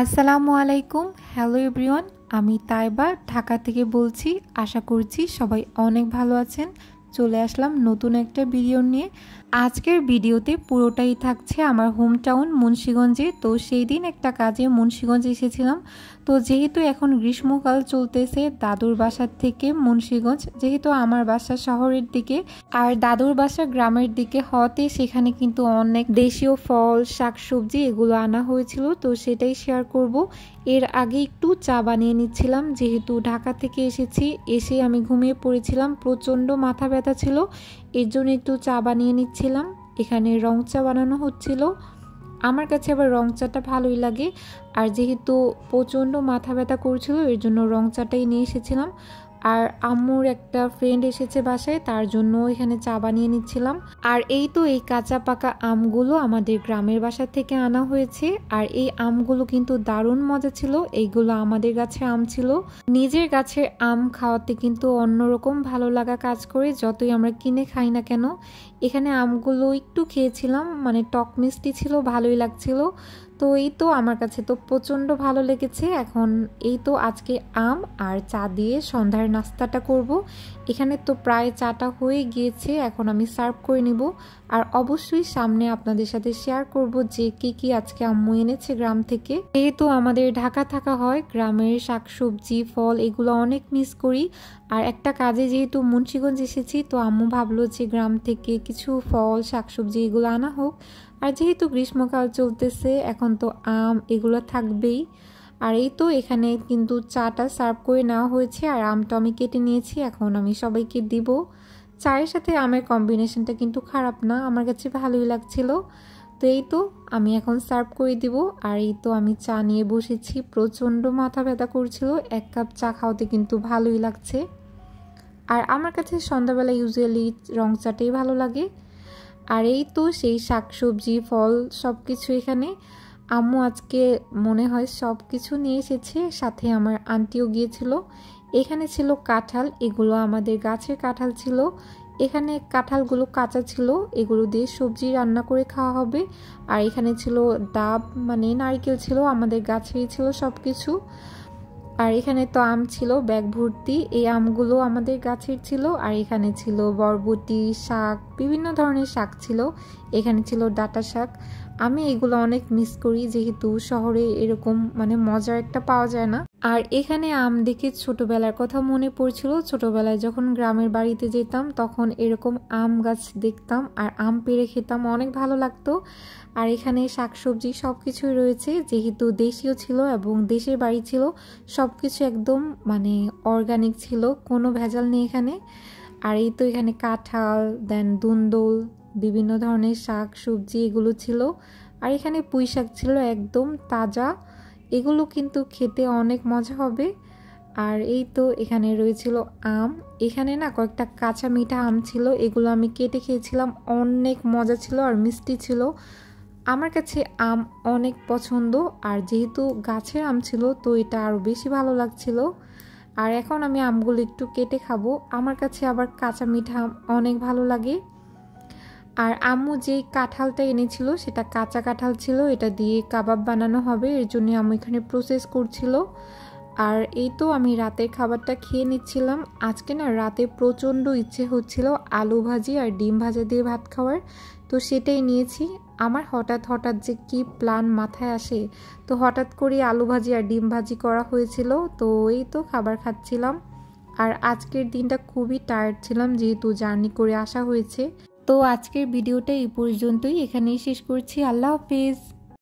আসসালামু আলাইকুম। Hello everyone, আমি তাইবা ঢাকা থেকে বলছি। আশা করছি সবাই অনেক ভালো আছেন। চলে আসলাম নতুন একটা ভিডিও নিয়ে। আজকের ভিডিওতে পুরোটাই থাকছে আমার হোম টাউন মুন্সিগঞ্জে। তো সেই দিন একটা কাজে মুন্সিগঞ্জ এসেছিলাম। তো যেহেতু এখন গ্রীষ্মকাল চলতেছে, দাদুর বাসার থেকে মুন্সিগঞ্জ, যেহেতু আমার বাসা শহরের দিকে আর দাদুর বাসা গ্রামের দিকে হতে, সেখানে কিন্তু অনেক দেশীয় ফল শাকসবজি এগুলো আনা হয়েছিল। তো সেটাই শেয়ার করব। এর আগে একটু চা বানিয়ে নিচ্ছিলাম, যেহেতু ঢাকা থেকে এসে আমি ঘুমিয়ে পড়েছিলাম, প্রচণ্ড মাথা ব্যথা ছিল, এর জন্য একটু চা বানিয়ে নিচ্ছিলাম। এখানে রং চা বানানো হচ্ছিল। আমার কাছে আবার রং চাটা ভালোই লাগে, আর যেহেতু প্রচণ্ড মাথা ব্যথা করছিল এর জন্য রং চাটাই নিয়ে এসেছিলাম। আর আম্মুর একটা ফ্রেন্ড এসেছে বাসায়, তার জন্য এখানে চা বানিয়ে নিচ্ছিলাম। আর এই তো এই কাঁচা পাকা আমগুলো আমাদের গ্রামের বাসা থেকে আনা হয়েছে। আর এই আমগুলো কিন্তু দারুণ মজা ছিল। এইগুলো আমাদের গাছের আম ছিল। নিজের গাছের আম খাওয়াতে কিন্তু অন্যরকম ভালো লাগা কাজ করে, যতই আমরা কিনে খাই না কেন। এখানে আমগুলো একটু খেয়েছিলাম, মানে টক মিষ্টি ছিল, ভালোই লাগছিল। তো এই তো আমার কাছে তো প্রচণ্ড ভালো লেগেছে। এখন এই তো আজকে আম আর চা দিয়ে সন্ধ্যার নাস্তাটা করব। এখানে তো প্রায় চাটা হয়ে গিয়েছে, এখন আমি সার্ভ করে নিব। আর অবশ্যই সামনে আপনাদের সাথে শেয়ার করব যে কি আজকে আম্মু এনেছে গ্রাম থেকে। যেহেতু আমাদের ঢাকা থাকা হয়, গ্রামের শাকসবজি ফল এগুলো অনেক মিস করি। আর একটা কাজে যেহেতু মুন্সিগঞ্জ এসেছি, তো আম্মু ভাবলো যে গ্রাম থেকে কিছু ফল শাকসবজি এগুলো আনা হোক। আর যেহেতু গ্রীষ্মকাল চলতেছে, এখন তো আম এগুলো থাকবেই। আর এই তো এখানে কিন্তু চাটা সার্ভ করে নেওয়া হয়েছে, আর আমটা আমি কেটে নিয়েছি, এখন আমি সবাইকে দিব। চায়ের সাথে আমের কম্বিনেশনটা কিন্তু খারাপ না, আমার কাছে ভালোই লাগছিল। তো এই তো আমি এখন সার্ভ করে দিব। আর এই তো আমি চা নিয়ে বসেছি, প্রচণ্ড মাথা ব্যথা করছিল। এক কাপ চা খাওয়াতে কিন্তু ভালোই লাগছে। আর আমার কাছে সন্ধ্যাবেলা ইউজুয়ালি রং চাটাই ভালো লাগে। আর এই তো সেই শাকসবজি ফল সব কিছু এখানে আম্মু আজকে মনে হয় সব কিছু নিয়ে এসেছে, সাথে আমার আন্টিও গিয়েছিল। এখানে ছিল কাঁঠাল, এগুলো আমাদের গাছের কাঁঠাল ছিল। এখানে কাঁঠালগুলো কাঁচা ছিল, এগুলো দিয়ে সবজি রান্না করে খাওয়া হবে। আর এখানে ছিল ডাব, মানে নারকেল ছিল, আমাদের গাছেই ছিল সব কিছু। আর এখানে তো আম ছিল ব্যাগ ভর্তি, এই আমগুলো আমাদের গাছের ছিল। আর এখানে ছিল বরবটি শাক, বিভিন্ন ধরনের শাক ছিল। এখানে ছিল ডাঁটা শাক। আমি এগুলো অনেক মিস করি, যেহেতু শহরে এরকম মানে মজার একটা পাওয়া যায় না। আর এখানে আম দেখে ছোটবেলার কথা মনে পড়ছিল। ছোটবেলায় যখন গ্রামের বাড়িতে যেতাম, তখন এরকম আম গাছ দেখতাম আর আম পেড়ে খেতাম, অনেক ভালো লাগতো। আর এখানে শাকসবজি সব কিছুই রয়েছে, যেহেতু দেশীয় ছিল এবং দেশের বাড়ি ছিল, সব কিছু একদম মানে অর্গানিক ছিল, কোনো ভেজাল নেই এখানে। আর এই তো এখানে কাঁঠাল, দেন দুন্দুল, বিভিন্ন ধরনের শাক সবজি এগুলো ছিল। আর এখানে পুঁই শাক ছিল একদম তাজা, এগুলো কিন্তু খেতে অনেক মজা হবে। আর এই তো এখানে রয়েছিল আম। এখানে না কয়েকটা কাঁচা মিঠা আম ছিল, এগুলো আমি কেটে খেয়েছিলাম, অনেক মজা ছিল আর মিষ্টি ছিল। আমার কাছে আম অনেক পছন্দ, আর যেহেতু গাছের আম ছিল তো এটা আরও বেশি ভালো লাগছিল। আর এখন আমি আমগুলো একটু কেটে খাবো, আমার কাছে আবার কাঁচা মিঠা আম অনেক ভালো লাগে। আর আম্মু যেই কাঁঠালটা এনেছিল সেটা কাঁচা কাঁঠাল ছিল, এটা দিয়ে কাবাব বানানো হবে, এর জন্য আম্মু এখানে প্রসেস করছিল। আর এই তো আমি রাতের খাবারটা খেয়ে নিচ্ছিলাম। আজকে না রাতে প্রচণ্ড ইচ্ছে হচ্ছিল আলু ভাজি আর ডিম ভাজা দিয়ে ভাত খাওয়ার, তো সেটাই নিয়েছি। আমার হঠাৎ যে কি প্ল্যান মাথায় আসে, তো হঠাৎ করে আলু ভাজি আর ডিম ভাজি করা হয়েছিল। তো এই তো খাবার খাচ্ছিলাম। আর আজকের দিনটা খুবই টায়ার্ড ছিলাম, যেহেতু জার্নি করে আসা হয়েছে। তো আজকের ভিডিওটা এই পর্যন্তই, এখানেই শেষ করছি। আল্লাহ হাফেজ।